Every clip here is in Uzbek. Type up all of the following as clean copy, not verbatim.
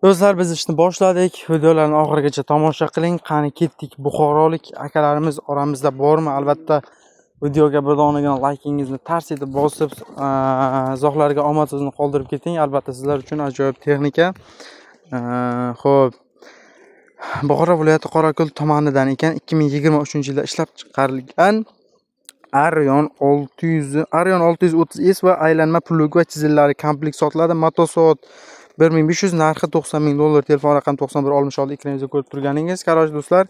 Do'stlar, biz ishni boshladik. Videolarni oxirigacha tomosha qiling. Qani ketdik. Buxorolik akalarimiz oramizda bormi? Albatta videoga bir donagina like'ingizni tars etib bosib, izohlarga omad so'zini qoldirib keting. Albatta sizlar uchun ajoyib texnika. Xo'p, Buxoro viloyati Qorako'l tomonidan ekan, 2023-yilda ishlab chiqarilgan Arion 630S va aylanma plug va chizillari komplekt sotiladi. Motosoat 1500, narxi $90,000. Telefon raqam 9166, ekraningizda ko'rib turganingiz. Qaror do'stlar,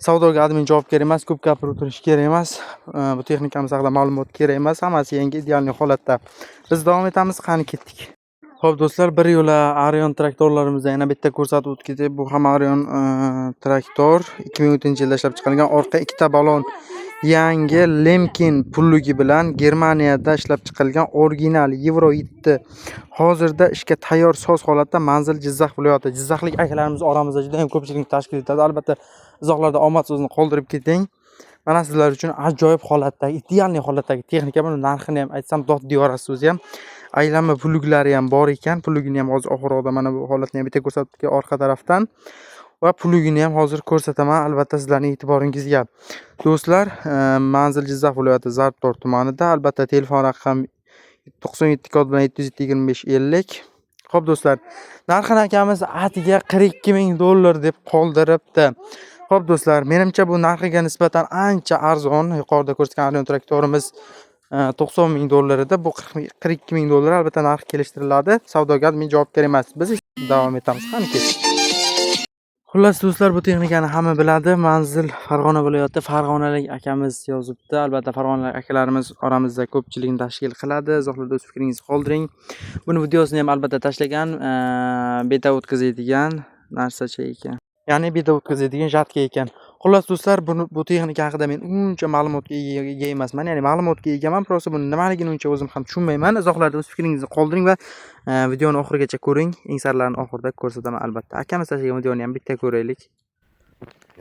savdoga admin javobgar emas, ko'p gapirib turish kerak emas. Bu texnikamiz haqida ma'lumot kerak emas, hammasi yangi ideal holatda. Biz davom etamiz, qani ketdik. Xo'p do'stlar, bir yo'la Arion traktorlarimizda yana bitta ko'rsatib o'tib ketib. Bu ham Arion traktor 2010-yilda ishlab chiqarilgan. Orqa ikkita balon yangi Lemkin pullugi bilan Germaniyada ishlab chiqarilgan original Euro 7 hozirda ishga tayyor soz holatda. Manzil Jizzax viloyati. Jizzaxlik akalarimiz oramizda juda ham ko'pchilikni tashkil etadi. Albatta izohlarda omad so'zini qoldirib keting. Mana sizlar uchun ajoyib holatdagi, ideal holatdagi texnika. Buni narxini ham aytsam dod diyorasiz o'zi ham. Aylanma puluglari ham bor ekan. Pulugini ham hozir oxirida mana bu holatni ham bitta ko'rsatdik orqa tarafdan. Va pulugini ham hozir ko'rsataman, albatta sizlarning e'tiboringizga. Do'stlar, manzil Jizzax viloyati Zarbdor tumanida. Albatta telefon raqam 97 kod bilan 72550. Xo'p do'stlar, narxini akamiz atiga $42,000 deb qoldiribdi. Xo'p do'stlar, menimcha bu narxiga nisbatan ancha arzon. Yuqorida ko'rsatgan Arion traktorimiz $90,000 edi. Bu $42,000 albatta narx kelishtiriladi. Savdogar men javobgar emas. Biz davom etamiz. Qani keting. Xullas do'stlar, bu texnikani hamma biladi. Manzil Farg'ona viloyati, farg'onalik akamiz yozibdi. Albatta farg'onalik akalarimiz oramizda ko'pchilikni tashkil qiladi. Izohlarda o'z fikringizni qoldiring. Buni videosini ham albatta tashlagan, beta o'tkazadigan narsacha ekan. Ya'ni beta o'tkazadigan jatka ekan. Xullas do'stlar, bu texnika haqida men uncha ma'lumotga ega emasman. Ya'ni ma'lumotga egaman, prosta buni nimaligini uncha o'zim ham tushunmayman. Izohlarda o'z fikringizni qoldiring va videoni oxirigacha ko'ring. Eng saralarini oxirida ko'rsataman albatta. Akamiz tashlagan videoni ham bitta ko'raylik.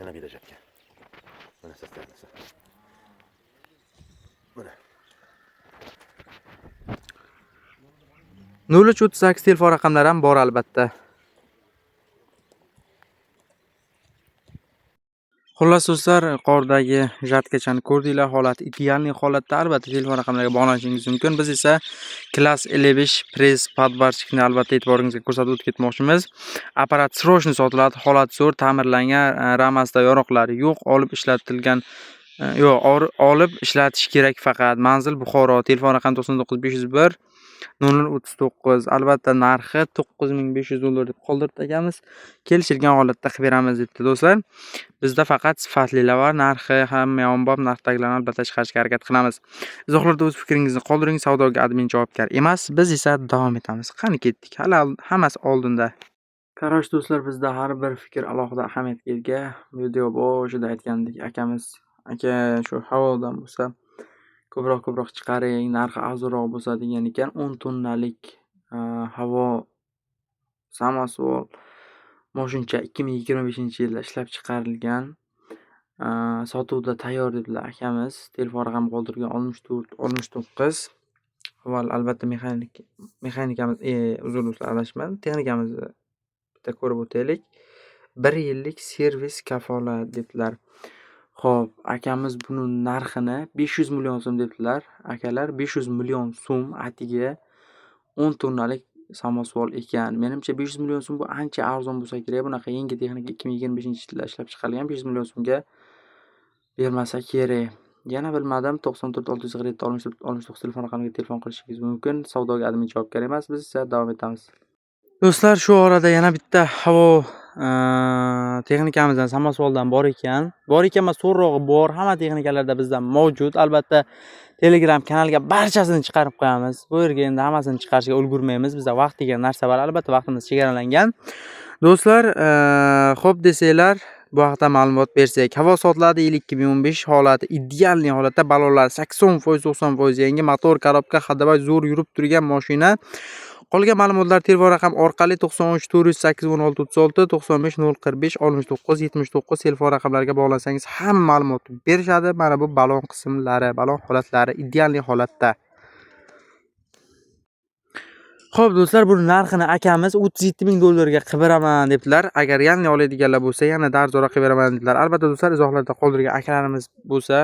Yana bitta jatka. Mana sostavlasa. Mana 0338 telefon raqamlari ham bor albatta. Xullas do'stlar, yuqoridagi jatkachani ko'rdinglar, holati ideal holatda. Albatta telefon raqamlariga bog'lanishingiz mumkin. Biz esa Class 55 press podbarchikni albatta e'tiboringizga ko'rsatib o'tib ketmoqchimiz. Apparat srochni sotiladi, holati zo'r, ta'mirlangan, ramasda yoriqlari yo'q, olib ishlatish kerak faqat. Manzil Buxoro, telefon raqam 99501 0039. Albatta narxi $9,500 deb qoldirib akamiz. Kelishilgan holatda qilib beramiz debdi do'stlar. Bizda faqat sifatlilar va narxi hamma yombop narxdagilarni albatta chiqarishga harakat qilamiz. Izohlarda o'z fikringizni qoldiring, savdoga admin javobgar emas. Biz esa davom etamiz. Qani ketdik. Hali hammasi oldinda. Qarosh do'stlar, bizda har bir fikr alohida ahamiyatga ega. Video boshida aytgandek, akamiz aka shu havodan bo'lsa ko'proq chiqaring, narxi arzonroq bo'lsa degan ekan. 10 tonnalik havo samosvol moshincha 2025-yilda ishlab chiqarilgan. Sotuvda tayyor dedilar akamiz. Telefon raqami qoldirgan 64 69. Avval albatta mexanikamiz, uzr do'stlar, adashman. Texnikamizni bitta ko'rib o'taylik. 1 yillik servis kafolat dedilar. Xo'p, akamiz buni narxini 500 million so'm dedilar. Akalar 500 million so'm atiga 10 tonnalik samosvol ekan. Menimcha 500 million so'm bu ancha arzon bo'lsa kerak. Bunaqa yangi texnika 2025-yilda ishlab chiqarilgan 500 million so'mga bermasa kerak. Yana bilmadim. 94 647 69 telefon raqamiga telefon qilishingiz mumkin. Savdoga admin javobgar emas. Biz esa davom etamiz. Do'stlar, shu orada yana bitta havo texnikamizdan samosvoldan bor ekan. Emas, so'rrog'i bor. Hamma texnikalarda bizda mavjud. Albatta Telegram kanaliga barchasini chiqarib qo'yamiz. Bu yerga endi hammasini chiqarishga ulgurmaymiz. Bizda vaqt degan narsa bor. Albatta vaqtimiz chegaralangan. Do'stlar, xo'p desanglar, bu haqda ma'lumot bersak, havo sotiladi 2015 holati, ideal holatda, balonlar 80% 90% yangi, motor, korobka, hadabay zo'r yurib turgan mashina. Qolgan ma'lumotlar telefon raqam orqali 93 408 16 36 95 045 69 79 telefon raqamlariga bog'lansangiz hamma ma'lumotni berishadi. Mana bu balon qismlari, balon holatlari ideal holatda. Xo'p do'stlar, bu narxini akamiz 37 ming dollarga qilib beraman debdilar. Agar yangi oladiganlar bo'lsa, yana arzonroq qilib beraman dedilar. Albatta do'stlar, izohlarda qoldirgan akalarimiz bo'lsa,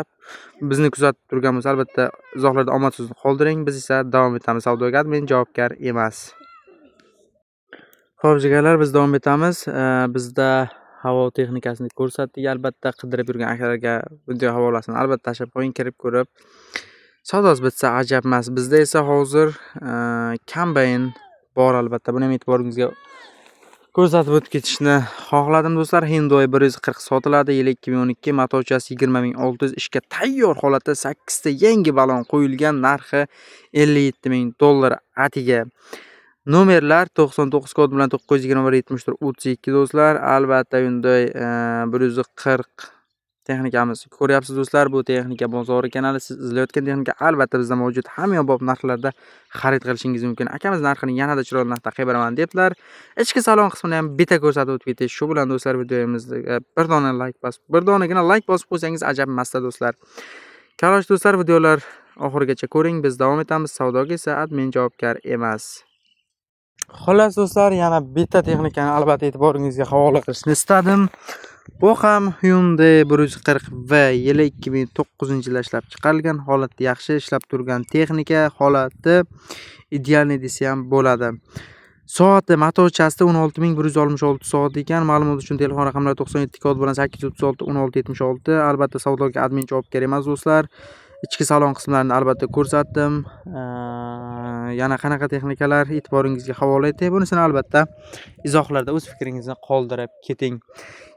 bizni kuzatib turgan bo'lsa, albatta izohlarda omad so'zini qoldiring. Biz esa davom etamiz. Savdogar men javobgar emas. Xo'p jigarlar, biz davom etamiz. Bizda havo texnikasini ko'rsatdik. Albatta qidirib yurgan akalarga video havolasini albatta tashlab qo'ying, kirib ko'rib. Savdosi bitsa ajab emas. Bizda esa hozir kombayn bor albatta. Buni ham e'tiboringizga ko'rsatib o'tib ketishni xohladim do'stlar. Hyundai 140 sotiladi. Yili 2012, motorchasi 20600, ishga tayyor holatda 8 ta yangi balon qo'yilgan, narxi 57 ming dollar atiga. Nomerlar 99 kod bilan 921 do'stlar. Albatta Hyundai 140 texnikamiz ko'ryapsiz do'stlar. Bu texnika bozori kanali, siz izlayotgan texnika albatta bizda mavjud. Hammayoq narxlarda xarid qilishingiz mumkin. Akamiz narxini yanada chiroyli narxda qilib beraman debdilar. Ichki salon qismini ham bitta ko'rsatib o'tib ketish. Shu bilan do'stlar videomizga bir dona like bosib, bir donagina like bosib qo'ysangiz ajab emas-da do'stlar. Qarosh do'stlar, videolar oxirigacha ko'ring. Biz davom etamiz. Savdoga esa admin javobgar emas. Xullas do'stlar, yana bitta texnikani albatta e'tiboringizga havola qilishni istadim. Bu ham Hyundai 140V, yili 2009-yilda ishlab chiqarilgan, holati yaxshi ishlab turgan texnika, holati idealniy desa ham bo'ladi. Soati motorchasida 16166 soat ekan. Ma'lumot uchun telefon raqamlari 97 kod bilan 836 1676. Albatta savdoga admin javobgar emas do'stlar. Ichki salon qismlarini albatta ko'rsatdim. Yana qanaqa texnikalar e'tiboringizga havola etay, bunisini albatta izohlarda o'z fikringizni qoldirib keting.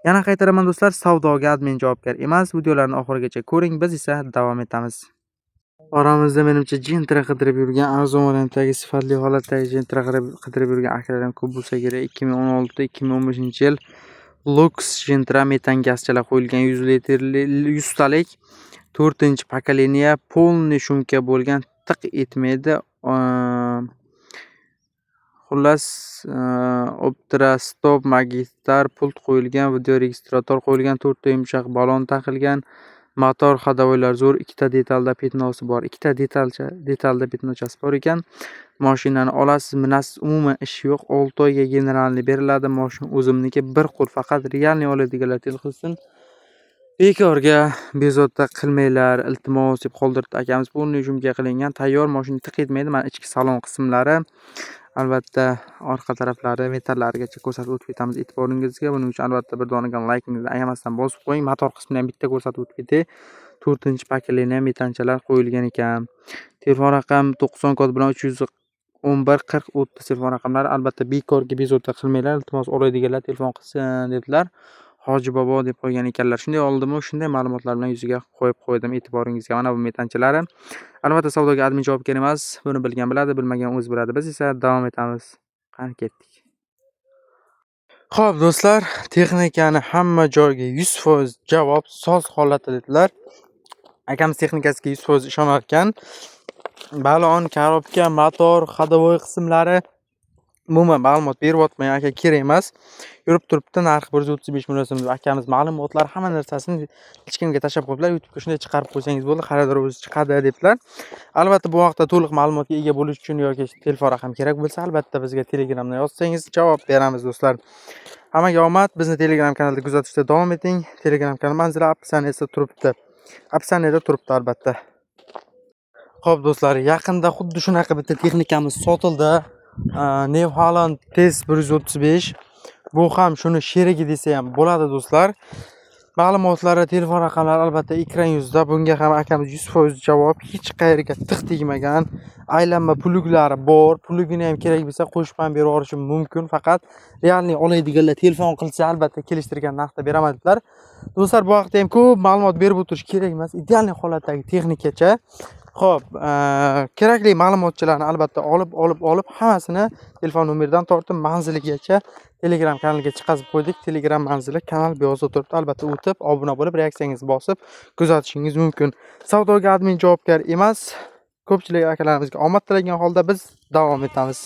Yana qaytaraman do'stlar, savdoga admin javobgar emas. Videolarni oxirigacha ko'ring, biz esa davom etamiz. Oramizda menimcha Gentra qidirib yurgan, arzon variantdagi sifatli holatdagi Gentra qidirib yurgan akalar ham ko'p bo'lsa kerak. 2016-2015-yil Lux Gentra metan gazchalar qo'yilgan 100 litrli 100 talik 4-pokoleniya polniy shumka bo'lgan, tiq etmaydi. Xullas, Optra stop magitar pult qo'yilgan, video registrator qo'yilgan, 4 ta yumshoq balon taqilgan, motor xadavoylar zo'r, 2 ta detalda petnosi bor, 2 ta detalda petnochasi bor ekan. Mashinani olasiz, minasiz, umuman ish yo'q. 6 oyga generalni beriladi. Mashina o'zimniki, bir qo'l faqat realni oladiganlar telxizsin. Bekorga bezovta qilmanglar, iltimos deb qoldirdi akamiz. Polniy shumka qilingan, tayyor mashina tiq etmaydi. Mana ichki salon qismlari, albatta orqa taraflari, metallarigacha ko'rsatib o'tib ketamiz e'tiboringizga. Buning uchun albatta bir donagan like'ingizni ayamasdan bosib qo'ying. Motor qismini ham bitta ko'rsatib o'tib ketay. 4-pokoleniya metanchalar qo'yilgan ekan. Telefon raqam 90 kod bilan 311 40 30 telefon raqamlari. Albatta bekorga bezovta qilmanglar, iltimos oladiganlar telefon qilsin dedilar. Hoji bobo deb qo'ygan ekanlar. Shunday oldimmi, shunday ma'lumotlar bilan yuziga qo'yib qo'ydim e'tiboringizga. Mana bu metanchalari. Albatta savdoga admin javobgar emas. Buni bilgan biladi, bilmagan o'zi biladi. Biz esa davom etamiz. Qani ketdik. Xo'p do'stlar, texnikani hamma joyga 100% javob soz holatda dedilar. Akamiz texnikasiga 100% ishonar ekan. Balon, korobka, motor, xadavoy qismlari umuman ma'lumot beryapman aka, kerak emas. Yurib turibdi, narxi 135 million so'm. Akamiz ma'lumotlar hamma narsasini hech kimga tashlab qo'yiblar. YouTube'ga shunday chiqarib qo'ysangiz bo'ldi, xaridor o'zi chiqadi debdilar. Albatta bu vaqtda to'liq ma'lumotga ega bo'lish uchun yoki telefon raqam kerak bo'lsa, albatta bizga Telegramdan yozsangiz javob beramiz do'stlar. Hammaga omad. Bizni Telegram kanalida kuzatishda davom eting. Telegram kanal manzili opsiyasida turibdi. Opsiyada turibdi albatta. Xo'p do'stlar, yaqinda xuddi shunaqa bitta texnikamiz sotildi. New Holland Test 135. Bu ham shuni sherigi desa ham bo'ladi do'stlar. Ma'lumotlari, telefon raqamlari albatta ekran yuzida. Bunga ham akamiz 100% javob, hech qayerga tiq tegmagan. Aylanma pluglari bor. Plugini ham kerak bo'lsa qo'shib ham berib yuborishim mumkin. Faqat realni oladiganlar telefon qilsa albatta kelishtirgan narxda beraman dedilar. Do'stlar, bu vaqtda ham ko'p ma'lumot berib o'tirish kerak emas. Idealniy holatdagi texnikacha. Xo'p, kerakli ma'lumotlarni albatta olib hammasini telefon nomeridan tortib manziligacha Telegram kanaliga chiqazib qo'ydik. Telegram manzili kanal bu yozda turibdi. Albatta o'tib, obuna bo'lib, reaksiyangizni bosib kuzatishingiz mumkin. Savdoga admin javobgar emas. Ko'pchilik akalarimizga omad tilagan holda biz davom etamiz.